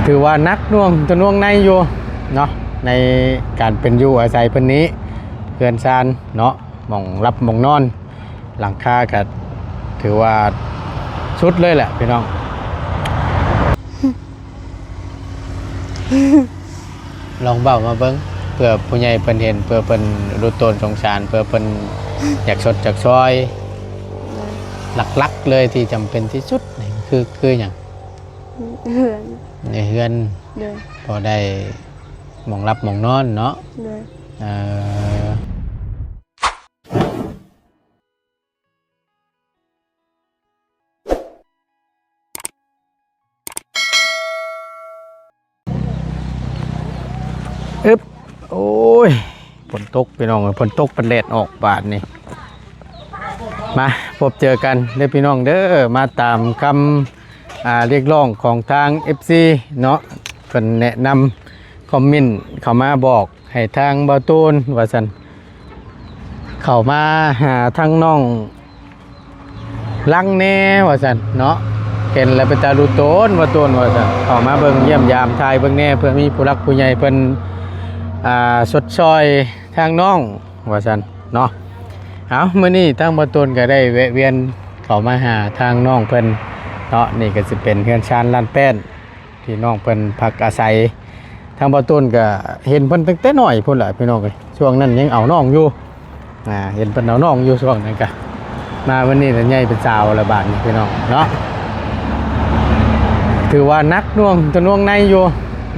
ถือว่านักน่วงจะน่วงในอยู่เนาะในการเป็นอยู่อาศัยเพิ่นนี้เพื่อนซานเนาะหม่องรับหม่องนอนหลังคาก็ถือว่าชุดเลยแหละพี่น้อง ลองเบ้ามาเบิ้งเพื่อผู้ใหญ่เพิ่นเห็นเพื่อเพิ่นรู้ตนสงสารเพื่อเพิ่นอยากสดจากซอยหลักๆเลยที่จำเป็นที่สุดนี่คืออย่างเหือนในเฮือนพอได้หมองรับหมองนอนเนาะเอออึ๊บโอ้ยฝนตกพี่น้องฝนตกเป็นแดดออกบาดนี่มาพบเจอกันเด้อพี่น้องเด้อมาตามคำเรียกร้องของทาง FC เนาะเพิ่นแนะนำคอมเมนต์เข้ามาบอกให้ทางบ่าวตูนว่าซั่นเข้ามาหาทางน้องลังแน่ว่าซั่นเนาะเห็นแล้วเป็นตาดูโตนว่าตูนว่าซั่นเข้ามาเบิ่งเยี่ยมยามทายเบิ่งแน่เพื่อมีผู้รักผู้ใหญ่เพิ่นสดซอยทางน้องว่าซั่นเนาะเอามื้อนี้ทางบ่าวตูนก็ได้แวะเวียนเข้ามาหาทางน้องเพิ่นเนาะนี่ก็สิเป็นเฮือนชานลานแป้นที่น้องเพิ่นพักอาศัยทางบ่าวตูนก็เห็นเพิ่นตั้งแต่น้อยพุ่นล่ะพี่น้องเอ้ยช่วงนั้นยังเอาน้องอยู่เห็นเพิ่นเอาน้องอยู่ช่วงนั้นก็มาวันนี้น่ะใหญ่เป็นสาวละบาดนี่พี่น้องเนาะถือว่านักน่วงจะน่วงในอยู่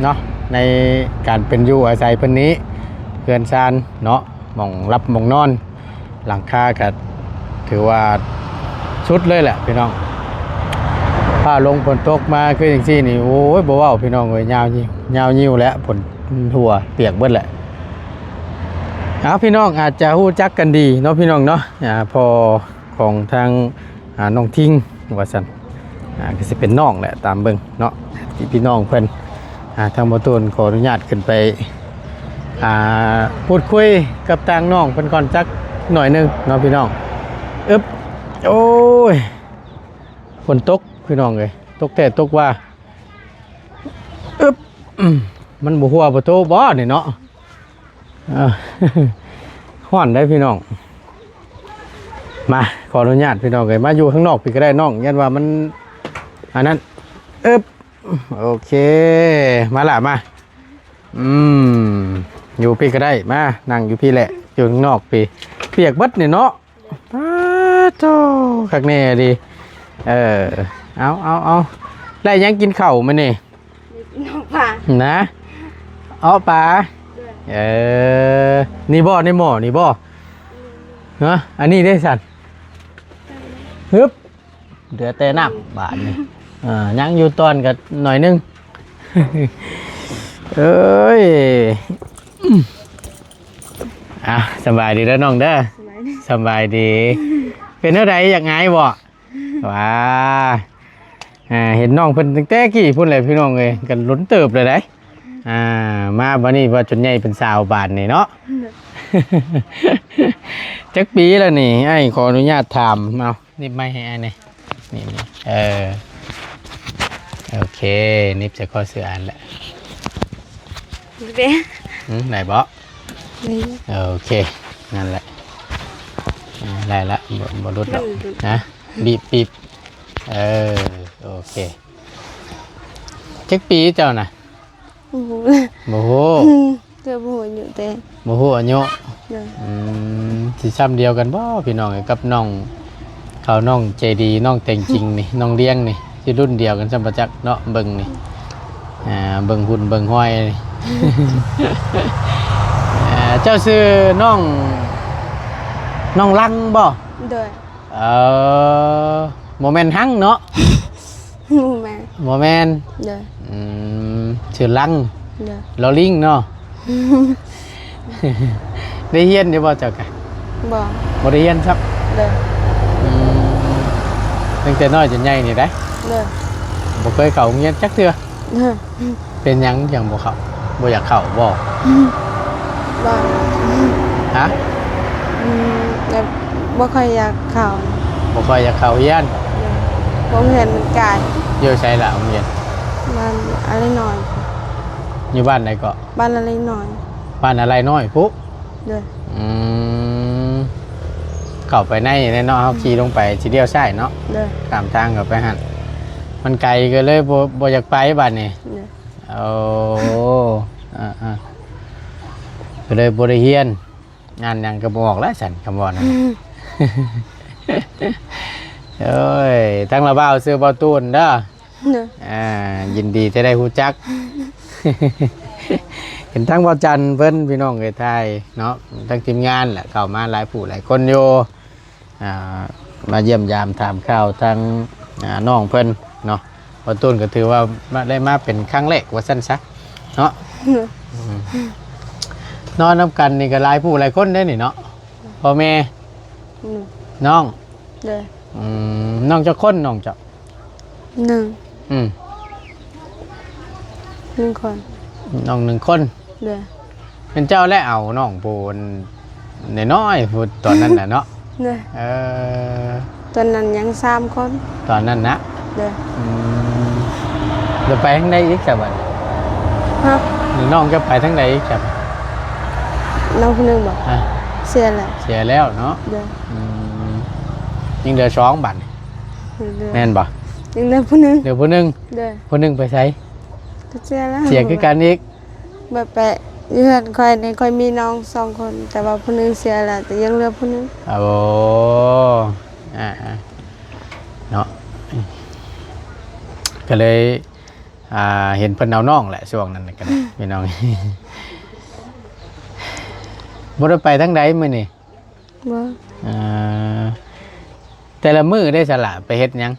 เนาะในการเป็นอยู่อาศัยเพิ่นนี้เพื่อนซานเนาะหม่องรับหม่องนอนหลังคาก็ถือว่าชุดเลยแหละพี่น้องผ้าลงฝนตกมาคืออย่างซี่นี่โอ้ยบ่เว้าพี่น้องเอ้ยยาวยิ้วแล้วฝนทั่วเปียกเบิดแหละเอาพี่น้องอาจจะฮู้จักกันดีเนาะพี่น้องเนาะพอของทางน้องทิ้งว่าซั่นก็สิเป็นน้องแหละตามเบิ่งเนาะที่พี่น้องเพิ่นทางบ่ตูนขออนุญาตขึ้นไปพูดคุยกับทางน้องเพิ่นก่อนจักหน่อยนึงเนาะพี่น้องอึ๊บโอ้ยฝนตกพี่น้องเอ้ยตกแต่ตกว่าอึ๊บมันบ่ฮัวบ่โตบ่นี่เนาะฮ้อนได้พี่น้องมาขออนุญาตพี่น้องเอ้ยมาอยู่ข้างนอกพี่ก็ได้น้องยันว่ามันอันนั้นอึ๊บโอเคมาล่ะมาอยู่พี่ก็ได้มานั่งอยู่พี่แหละอยู่ข้างนอกพี่เปียกบัดนี่เนาะโธ่คักแน่ดีเอาแล้วยังกินข้าวมื้อนี่น้องปลานะเอาปลานี่บ่ในหม้อนี่บ่ฮะอันนี้ได้สั่นฮึบเดือแต่น้ำบาดนี่ยังอยู่ตอนกันหน่อยนึงเอ้ยสบายดีแล้วน้องเด้อสบายดีเป็นเท่าไรอยากไงบ่ว้าเห็นน้องเพิ่นตั้งแต่กี่พุ่นเลยพี่น้องเลยกันล้นเติบเลยได้มาวันนี้ว่าจนใหญ่เป็นสาวบาทนี่เนาะจักปีแล้วนี่ไอ้ขออนุญาตถามเอานิบไม่ให้ไอ้นี่โอเคนิบจะข้อเสืออันแหละไหนบ่โอเคนั่นแหละได้ละบรุษหรอกนะบีบโอเคจักปีเจ้าน่ะโมโหเจอโมโหอยู่แต่โมโหอายุสิซ้ำเดียวกันบ่พี่น้องกับน้องเขาน้องใจดีน้องแต่งจริงนี่น้องเลี้ยงนี่ที่รุ่นเดียวกันซ้ำประจักษ์เนาะเบิ่งนี่เบิ่งหุ่นเบิ่งห้อยเจ้าซื้อน้องลังบ่ด้วยโมเมนต์หั่งเนาะโมเมนต์ด้วยชื่อลังลอลิงเนาะได้เฮียนอยู่บ่เจ้าค่ะบ่ได้เฮียนครับตั้งแต่น้อยจนใหญ่นี่ได้บ่เคยเข้าโรงเรียนจักเทื่อเป็นหยังจังบ่เข้าบ่อยากเข้าบ่ฮะบ่ค่อยอยากเข้าบ่ค่อยอยากเข้าเรียนโรงเรียนมันไกลอยู่ไสล่ะโรงเรียน บ้านอะไรหน่อย อยู่บ้านไหนก็ บ้านอะไรหน่อย บ้านอะไรน้อยพุ เด้อ อืมเข้าไปในเนาะเฮาขี่ลงไปทีเดียวใช่เนาะ เด้อ ตามทางก็ไปหั่นมันไกลก็เลยบ่อยากไปบัดนี้ เด้อ โอ้อ่าก็เลยบ่ได้เรียนงานหยังก็บ่ออกแล้วสั่นคำว่านั้น เอ้ยทั้งละบ่าวซื้อบ่าวตูนเด้อ เด้อ ยินดีจะได้ฮู้จัก เห็นทั้งบ่าวจันทร์เพิ่นพี่น้องเอ้ยทายเนาะทั้งทีมงานแหละเข้ามาหลายผู้หลายคนอยู่มาเยี่ยมยามถามข่าวทางน้องเพิ่นเนาะบ่าวตูนก็ถือว่าได้มาเป็นครั้งแรกว่าซั่นซะเนาะ เด้อน อนน้ำกันนี่ก็หลายผู้หลายคนได้นี่เนาะพ่อแม่ หนึ่ง น้อง เด้อ น้องจะคนน้องจะ หนึ่ง อืม หนึ่งคน น้องหนึ่งคน เด้อ เป็นเจ้าและเอาน้องปูนน้อยๆพูดตอนนั้นน่ะเนาะ เด้อ เออ ตอนนั้นยัง3 คน ตอนนั้นนะ เด้อ จะไปทางใดอีกจ้ะบัด ฮะ หรือน้องจะไปทางใดอีกจ้ะ น้องคนหนึงบอก อ่ะ เสียแล้ว เสียแล้วเนาะ เด้อ ยังเดือช้องบัดนี่ เด้อ แม่นบ่ ยังเหลือผู้หนึง เดี๋ยวผู้หนึง เด้อ ผู้หนึงไปใช้ ก็เสียแล้ว เสียคือกันอีก แบบแปะเพื่อนคอยในคอยมีน้อง2 คน แต่ว่าผู้หนึงเสียแล้วแต่ยังเหลือผู้หนึง โอ้เนาะก็เลยเห็นเพิ่นเอาน้องแหละช่วงนั้นน่ะกันพี่น้อง บ่ได้ไปทางใดมื้อนี่ บ่ แต่ละมื้อได้สละไปเฮ็ดหยัง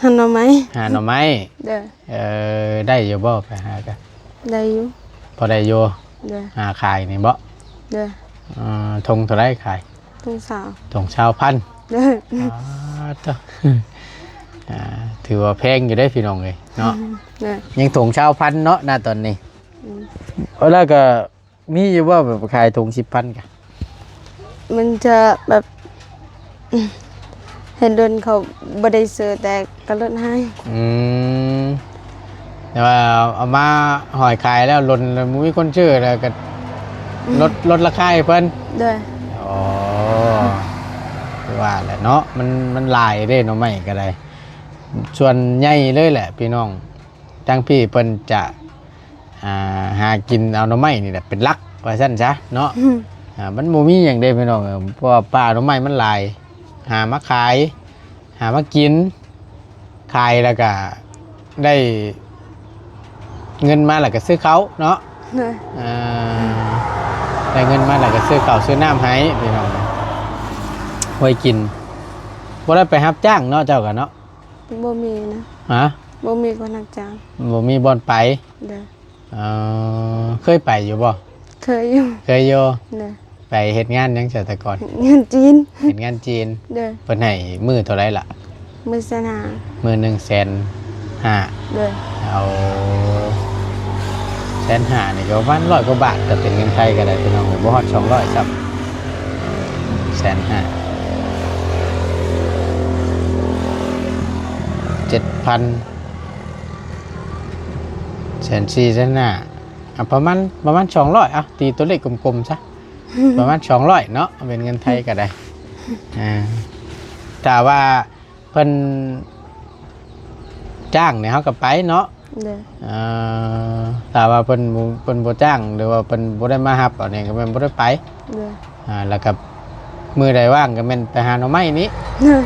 หันเอาไหม หาหน่อไม้ เด้อ ได้อยู่บ่ไปหากัน ได้อยู่ พอได้อยู่ เด้อ หาขายนี่บ่ เด้อ ทงเท่าไรขาย ต้องสาว ทงชาวพัน เด้อ ต่อ ถือว่าแพงอยู่ได้พี่น้องเลยเนาะ เด้อ ยังถงชาวพันเนาะหน้าตอนนี้ อืม แล้วก็มีอยู่ว่าแบบขายถง10,000กัน มันจะแบบเห็นโดนเขาบ่ได้ซื้อแต่ก็ลดให้ แต่ว่าเอามาหอยขายแล้วลนมีคนชื่อแล้วก็ลดราคาให้เพิ่น เด้อ อ๋อคือว่าแหละเนาะมันหลายเด้เนาะไม่ก็ได้ส่วนใหญ่เลยแหละพี่น้องจังพี่เพิ่นจะหากินเอาหน่อไม้นี่แหละเป็นหลักว่าซั่นซะเนาะ มันบ่มีหยังเด้พี่น้องเพราะว่าป่าหน่อไม้มันหลายหามาขาย หามากินขายแล้วก็ได้เงินมาแล้วก็ซื้อเขาเนาะ เด้อ ได้เงินมาแล้วก็ซื้อข้าวซื้อน้ำให้พี่น้องไว้กินบ่ได้ไปรับจ้างเนาะเจ้ากันเนาะ บ่มีนะ ฮะ บ่มีคนรับจ้าง บ่มีบ่อนไป เด้อ เคยไปอยู่บ่ เคยอยู่ เคยอยู่ เด้อ ไปเฮ็ดงานหยังแต่ก่อน เงินจีน เฮ็ดงานจีน เด้อ เพิ่นให้มื้อเท่าไหร่ล่ะ มือสนา มื้อ150,000 เด้อ เอา150,000นี่ก็ประมาณ100 กว่าบาทก็เป็นเงินไทยก็ได้พี่น้องบ่ฮอด200ครับ150,000 7,000 140,000ประมาณ200ตีตัวเลขกลมๆซะ ประมาณ200เนาะเป็นเงินไทยก็ได้แต่ว่าเพิ่นจ้างเนี่ยเฮาก็ไปเนาะ เด้อ แต่ว่าเพิ่นบ่จ้างหรือว่าเพิ่นบ่ได้มารับเอาเนี่ยก็แม่นบ่ได้ไป เด้อ แล้วก็มื้อใดว่างก็แม่นไปหาหน่อไม้นี้ เด้อ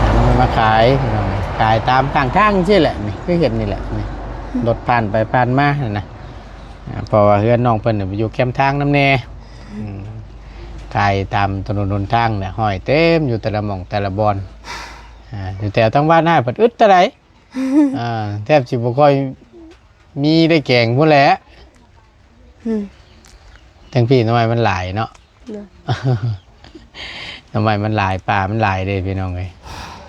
หาหน่อไม้มาขายพี่น้องขายตามข้างทางซี่แหละนี่คือเห็นนี่แหละนี่รถผ่านไปผ่านมานั่นน่ะเพราะว่าเฮือนน้องเพิ่นน่ะอยู่แคมป์ทางน้ำแน่ขายตามถนนหนทางเนี่ยห้อยเต็มอยู่แต่ละหม่องแต่ละบอนอยู่แต่ทั้งบ้านหน้าเพิ่นอึดเท่าใดแทบสิบ่ค่อยมีได้แกงพุ่นแหละ ทั้งพี่หน่อไม้มันหลายเนาะ เด้อ หน่อไม้มันหลายป่ามันหลายเด้พี่น้องเอ้ย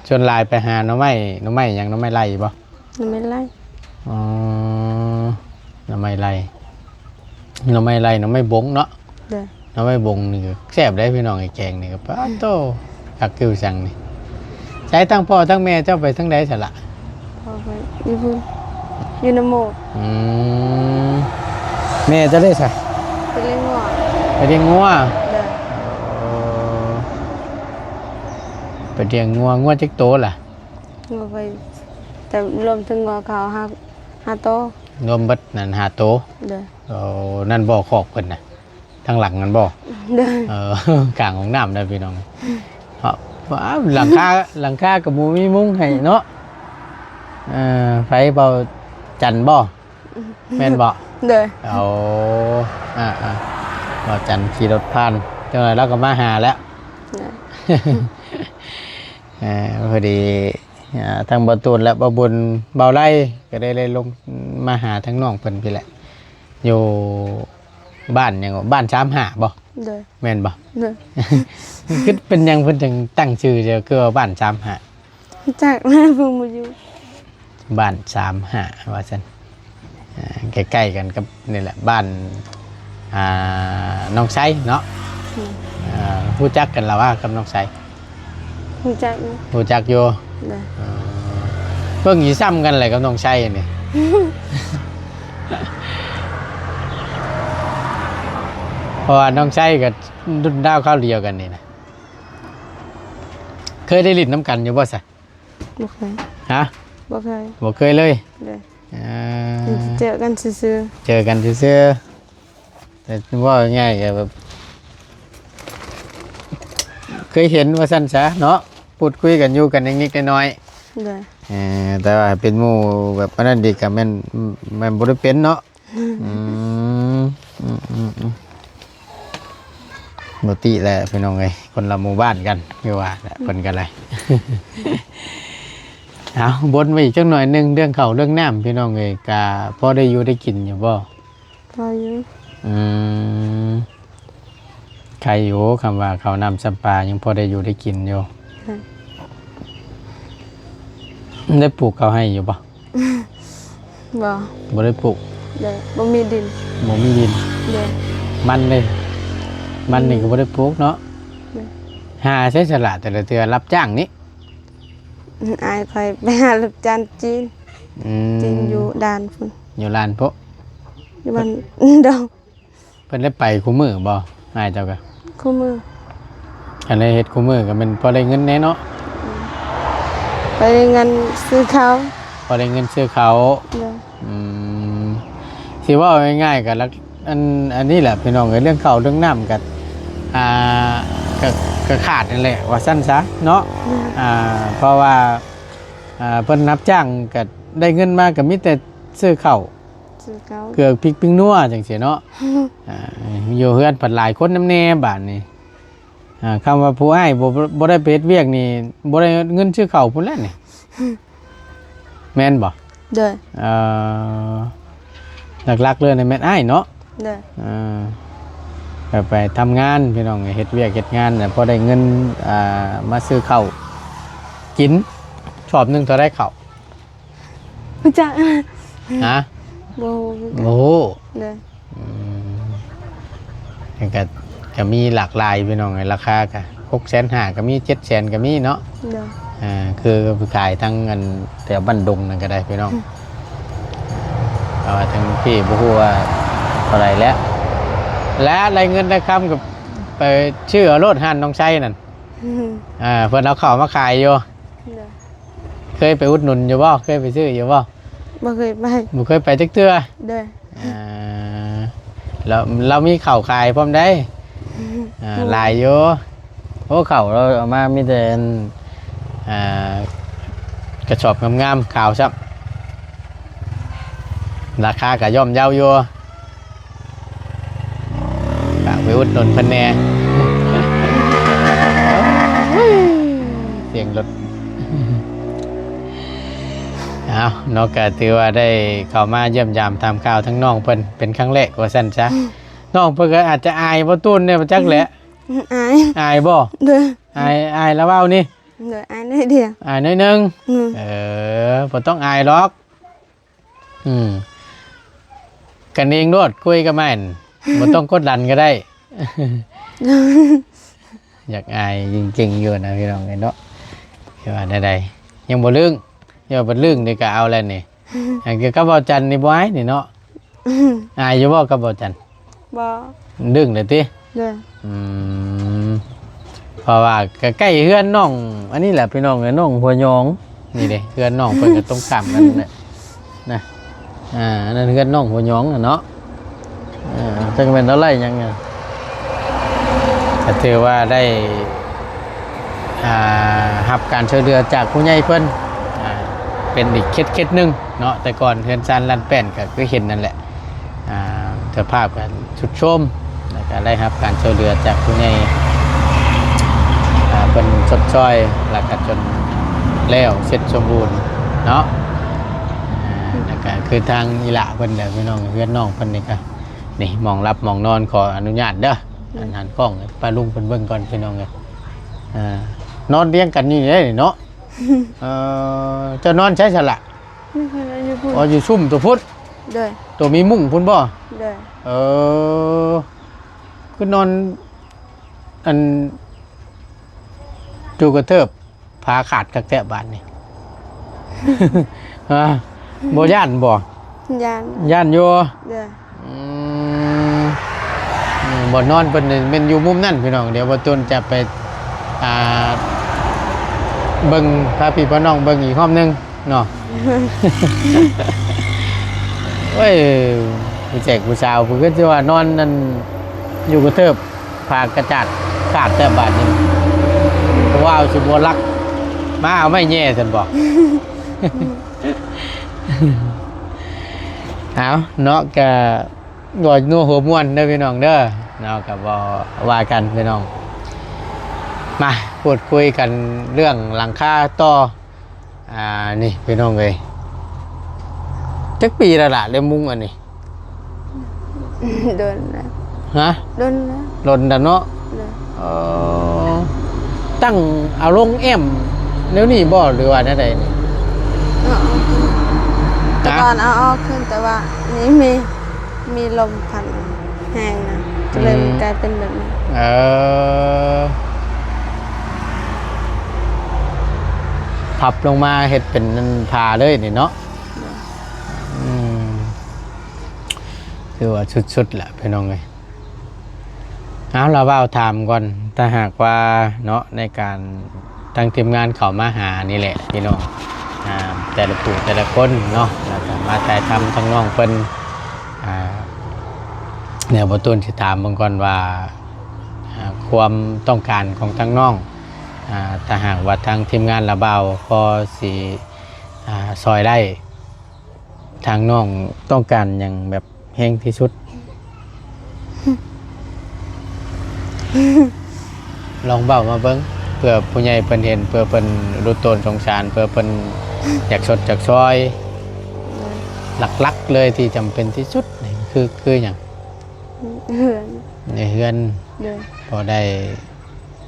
ชวนหลายไปหาหน่อไม้หน่อไม้หยังหน่อไม้ไร่บ่ มันไม่ไล่ อ๋อหน่อไม้ไร่หน่อไม้ไร่หน่อไม้บงเนาะ เด้อ หน่อไม้บงนี่ก็แซ่บได้พี่น้องไอ้แกงนี่ก็ปะโตกักกิ้วสั่งนี่ใช้ทั้งพ่อทั้งแม่เจ้าไปทั้งใดซะละ พ่อไปอยู่พุ่นอยู่นโมด อืมแม่จะได้ใส่ ไปเล่นหัว ไปเลี้ยงงัว เด้อ เออไปเลี้ยงงัวจักโตล่ะ งัวไปแต่รวมถึงงัวเขาห้าโตว รวมเบัดนั่นหาโต เด้อ เออนั่นบ่อคอกเพิ่นน่ะทางหลังนั่นบ่ เด้อ เออ กลางของน้ำได้พี่น้องครับว้าวหลังคากับหมูมีมุ้งให้เนาะไฟเบาจันบ่แม่นบ่ เด้อ เอาเบาจันขี่รถผ่านจังไรแล้วก็มาหาแล้ว เด้อ พอดีทางบ่ตูนและบ่บุญเบาไล่ก็ได้เลยลงมาหาทั้งน้องเพิ่นพี่แหละอยู่บ้านหยังบ้าน35บ่ เด้อ แม่นบ่ เด้อ คือเป็นหยังเพิ่นถึงตั้งชื่อเดียวคือว่าบ้าน35 จากแม่เพิ่งมาอยู่ บ้าน35ว่าซั่นใกล้ๆกันกับนี่แหละบ้านน้องไซเนาะรู้จักกันแล้วว่ากับน้องไซ รู้จักไหม รู้จักอยู่ เด้อ เพิ่งสิซ้ำกันเลยกับน้องไซนี่ เพราะว่าน้องไซกับรุ่นดาวข้าวเดียวกันนี่นะเคยได้ลิ้นน้ำกันอยู่บ่ซะ บ่เคย ฮะ บ่เคย บ่เคยเลย เด้อ อ่า เจอกันซื่อ เจอกันซื่อๆแต่ว่าง่ายๆก็แบบเคยเห็นว่าสั้นซะเนาะพูดคุยกันอยู่กันนิดๆน้อย ๆเด้อ ๆแต่ว่าเป็นหมู่แบบอันนั้นดีกับแม่นบ่ได้เป็นเนาะอืมปกติแหละพี่น้องเอ้ยคนละหมู่บ้านกันคือว่าแหละเพิ่นกันเลย เอาบนไว้อีกจักหน่อยหนึงเรื่องข้าวเรื่องน้ำพี่น้องเอ้ยก็พอได้อยู่ได้กินอยู่บ่ พออยู่ อืมใครอยู่คำว่าเขาวนำสัมปลายังพอได้อยู่ได้กินอยู่ เด้อ ได้ปลูกเขาวให้อยู่ปะ บ่ บ่ได้ปลูก เด้อบ่มีดิน บ่มีดิน เด้อ มันเลยมันนี่ก็บ่ได้ปลูกเนาะ เด้อ หาใช้สละแต่ละเทื่อรับจ้างนี่ อายคอยไปหาลูกจานจีน อืม จีนอยู่ด่านพุ่น อยู่ลานโพะ อยู่บ้านดอก เพิ่นได้ไปคู่มือบ่อ้ายเจ้าก็ คู่มือ อันได้เฮ็ดคู่มือก็มันพอได้เงินแน่เนาะ ไปเงินซื้อเขาว พอได้เงินซื้อเขาว เด้อ อืมสิว่าง่ายๆกันแล้วอันนี้แหละพี่น้องเอ้ยเรื่องข้าวเรื่องน้ำกันอ่าก็ขาดนั่นแหละว่าสั้นซะเนาะเพราะว่าเพิ่นรับจ้างก็ได้เงินมาก็มีแต่ซื้อข้าว ซื้อเขาว เกลือพริกปิ้งนัวจังซี่เนาะอยู่เฮือนผัดหลายคนนำแน่บาดนี้คำว่าผู้อ้ายบ่ได้ไปเฮ็ดเวียกนี่บ่ได้เงินซื้อข้าวพุ่นแหล้วนี่แม่นบ่ เด้อ หลักๆเลยในแม่นอ้ายเนาะ เด้อ ไปทำงานพี่น้องเฮ็ดเวียกเฮ็ดงานแต่พอได้เงินมาซื้อข้าวกินชอบหนึงเท่าได้ข้าว รู้จัก ฮะ บ่ โอ้โห เด้อ ก็มีหลากหลายพี่น้องราคาก็650,000ก็มี700,000ก็มีเนาะ เด้อ คือไปขายทั้งเงินแถวบ้านดงนั่นก็ได้พี่น้องเอาว่าทั้งพี่บ่ฮู้ว่าเท่าไหร่แล้วและรายเงินได้คำกับไปชื่อรถหันน้องชัยนั่นเพิ่นเอาข้าวมาขายอยู่ เด้อ เคยไปอุดหนุนอยู่บ่เคยไปซื้ออยู่บ่ บ่เคยไป บ่เคยไปจักเทื่อ เด้อ แล้วเรามีข้าวขายพร้อมได้หลายอยู่โอ้ข้าวเราเอามามีแต่กระสอบงามๆขาวซับราคาก็ย่อมเยาอยู่ฝากไปอุดหนุนเพิ่นแน่เสียงรถเอานอกจากถือว่าได้เข้ามาเยี่ยมยามทำข่าวทั้งน้องเพิ่นเป็นครั้งแรกว่าซั่นซะน้องเพิ่นก็อาจจะอายบ่ตุ้นเนี่ยบ่จักแหละ อาย อายบ่ เด้อ อายแล้วเว้านี่ เด้ออายนิดเดียว อายหน้อยหนึง อืม บ่ต้องอายหรอกกันเองโลดคุยกับแม่นบ่ต้องกดดันก็ได้ อยากอายจริงๆอยู่นะพี่น้องเนาะคือว่าใดๆยังบ่ลึง เดี๋ยวเป็นเรื่องนี่ก็เอาแล้วนี่อันก็บ่จันนี่บ่อายนี่เนาะอายอยู่บ่กับบ่จัน บ่ ดึงเลยติ เลย อืมเพราะว่าก็ใกล้เฮือนน้องอันนี้แหละพี่น้องเอ้ยน้องหัวยองนี่เด้เฮือนน้องเพิ่นก็ต้องข้ามกันนั่นแหละนะอันนั้นเฮือนน้องหัวยองน่ะเนาะจังแม่นเท่าไหร่ยังไงก็ถือว่าได้รับการช่วยเหลือจากผู้ใหญ่เพิ่นเป็นอีกเคสหนึงเนาะแต่ก่อนเฮือนซานลันแป้นก็คือเห็นนั่นแหละเสื้อผ้ากันชุดโชมแล้วก็ได้รับการช่วยเหลือจากผู้ใหญ่เป็นชดช่อยแล้วก็จนแล้วเสร็จสมบูรณ์เนาะแล้วก็คือทางอีหละเพิ่นเด้อพี่น้องเฮือนน้องเพิ่นนี่ก็นี่หมองรับหมองนอนขออนุญาตเด้อหันกล้องป้าลุงเพิ่นเบิ่งก่อนพี่น้องเอ้ยนอนเรียงกันนี่เด้เนาะเจะนอนใช้สละ ไม่เคยนอนอยู่พุ่น อ๋ออยู่ซุ่มตัวพุทธ เลย ตัวมีมุ้งพุ่นบ่ เลย คือนอนอันจูกระเทิบพาขาดกักแตะบานนี่ บ่ย่านบ่ ยาน ย่านอยู่ เลย บ่นอนเพิ่นนี่แม่นอยู่มุมนั่นพี่น้องเดี๋ยวบ่ต้นจะไปเบิ่งพาพี่พ่อน้องเบิ่งอีกรอบนึงเนาะ เว้ยผู้แจกผู้สาวเพิ่นก็สิว่านอนนั่นอยู่กระเทิบพากระจัดขาดแต่บาดนี่เพราะว่าเอาสิบ่รักมาเอาไม่แย่ซั่นบ่ เอาเนาะก็บ่นัวหัวม่วนเด้อพี่น้องเด้อเนาะก็บ่ว่ากันพี่น้องมาพูดคุยกันเรื่องหลังคาต่อนี่พี่น้องเอ้ยจักปีแล้วล่ะเรื่องมุ้งอันนี้ เดินนะ ฮะ เดินนะ หล่นแต่เนาะ เลย ตั้งเอาลงแอมแล้วนี่บ่หรือว่าอะไรนี่ เอาออกขึ้นแต่ก่อนเอาออกขึ้นแต่ว่านี่มีลมพัดแห้งนะก็เลยมันกลายเป็นแบบนี้ พับลงมาเห็ดเป็นผาเลยนี่เนาะคือว่าชุดๆแหละพี่น้องเลยเอาเราเบ้าถามก่อนถ้าหากว่าเนาะในการทางทีมงานเขามาหานี่แหละพี่น้องแต่ละผู้แต่ละคนเนาะแล้วก็มาถ่ายทำทั้งน้องเพิ่นเนี่ยบทต้นที่ถามบางก่อนว่าความต้องการของทั้งน้องถ้าหากว่าทางทีมงานระเบาพอสีซอยได้ทางน้องต้องการอย่างแบบแห้งที่สุด ลองเบามาเบิ้งเพื่อผู้ใหญ่เพิ่นเห็นเพื่อเพิ่นรู้ตนสงสารเพื่อเพิ่นอยากสดจากซอยหลักๆเลยที่จำเป็นที่สุดนี่คืออย่าง เหือน ในเฮือน เลย พอได้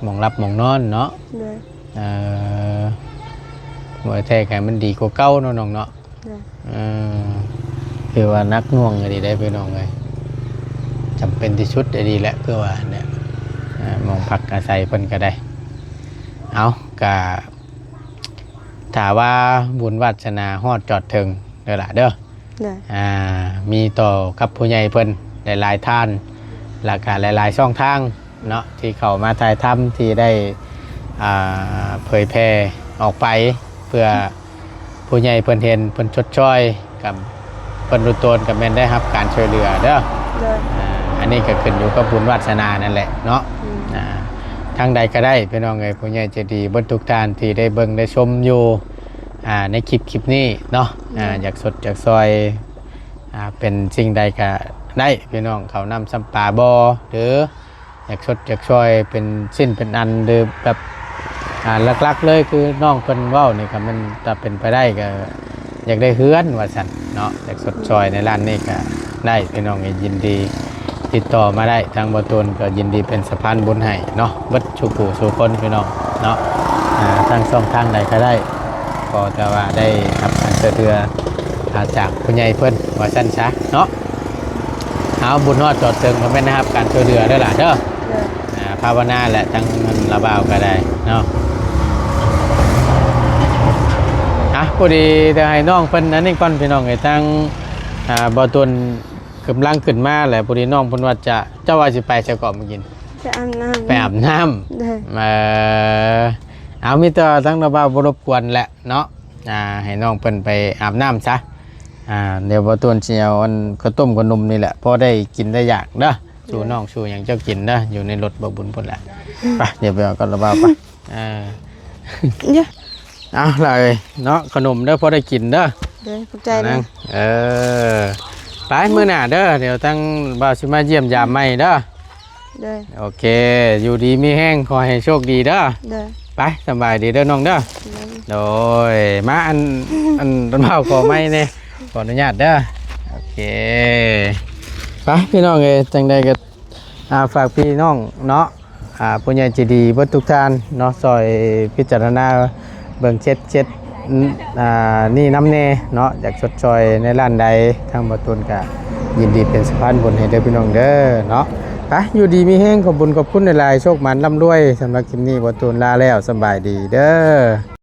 หมองรับหมองนอนเนาะ เลย เมื่อแท้กันมันดีกว่าเก่าเนาะน้องเนาะ เลย คือว่านักน่วงก็ดีได้ไปน้องเลยจำเป็นที่สุดได้ดีแหละเพื่อว่าเนี่ยมองพักอาศัยเพิ่นก็ได้เอากะถามว่าบุญวัฒนาฮอดจอดถึงเด้อล่ะเด้อ เลย มีต่อกับผู้ใหญ่เพิ่นหลายๆท่านหลักการหลายๆช่องทางเนาะที่เขามาถ่ายทำที่ได้เผยแพร่ออกไปเพื่อผู้ใหญ่เพิ่นเห็นเพิ่นชดช่อยกับเพิ่นรู้ตนกับแม่นได้รับการช่วยเหลือเด้อ เลย อันนี้ก็ขึ้นอยู่กับบุญวาสนานั่นแหละเนาะทางใดก็ได้พี่น้องเอ้ยผู้ใหญ่ใจดีเบิ่ทุกท่านที่ได้เบิ่งได้ชมอยู่ในคลิปนี้เนาะอยากสดอยากซอยเป็นสิ่งใดก็ได้พี่น้องเขานำซ้ำปลาบ่หรืออยากสดอยากซอยเป็นสิ้นเป็นอันหรือแบบหลักๆเลยคือน้องเพิ่นเว้านี่ก็มันถ้าเป็นไปได้ก็อยากได้เฮือนว่าซั่นเนาะอยากสดซอยในร้านนี้ก็ได้พี่น้องยินดีติดต่อมาได้ทางบ่ตูนก็ยินดีเป็นสะพานบุญให้เนาะเบิดชูผู้สู่คนพี่น้องเนาะทางช่องทางใดก็ได้ก็แต่ว่าได้รับการช่วยเหลือจากผู้ใหญ่เพิ่นว่าซั่นซะเนาะเอาบุญฮอดจอดถึงก็แม่นนะครับการช่วยเหลือเด้อล่ะเด้อ เลย ภาวนาแหละทั้งระบาวก็ได้เนาะไป พอดีเดี๋ยวให้น้องเพิ่นอันนี้ก่อนพี่น้องไอ้ทางบ่ตนกำลังขึ้นมาแหละพอดีน้องเพิ่นว่าจะเจ้าว่าสิไปเช้าก่อนมากิน ไปอาบน้ำ ไปอาบน้ำ เด้อ เอามีแต่ทั้งระบาบ่รบกวนแหละเนาะให้น้องเพิ่นไปอาบน้ำซะเดี๋ยวบ่ตนสิเอาอันข้าวต้มกับนมนี่แหละพอได้กินได้อยากเด้อสู่น้องสู่หยังเจ้ากินเด้ออยู่ในรถบ่บุญพุ่นแหละไปเดี๋ยวไปเอากันระบาไปเยอะ เอาเลยเนาะขนมเด้อพอได้กินเด้อ เด้อขอบใจนะ ไปมื้อหน้าเด้อเดี๋ยวทั้งบ่าวสิมาเยี่ยมยามใหม่เด้อ เด้อ โอเคอยู่ดีมีแห้งขอให้โชคดีเด้อ เด้อ ไปสบายดีเด้อน้องเด้อ เด้อ โดยมาอันต้นเผาขอไม่เนี่ยขออนุญาตเด้อโอเคไปพี่น้องเอ้ยจังใดก็ฝากพี่น้องเนาะผู้ใหญ่ใจดีเบิดทุกท่านเนาะซอยพิจารณาเบิ่งเช็ดนี่น้ำเน่เนาะอยากชดชอยในร้านใดทางบ่ตุนก็ยินดีเป็นสะพานบุญให้เด้อพี่น้องเด้อเนาะไปอยู่ดีมีแห้งขอบคุญขอบคุณหลายๆโชคมันร่ำรวยสำหรับคลิปนี้บ่ตุนลาแล้วสบายดีเด้อ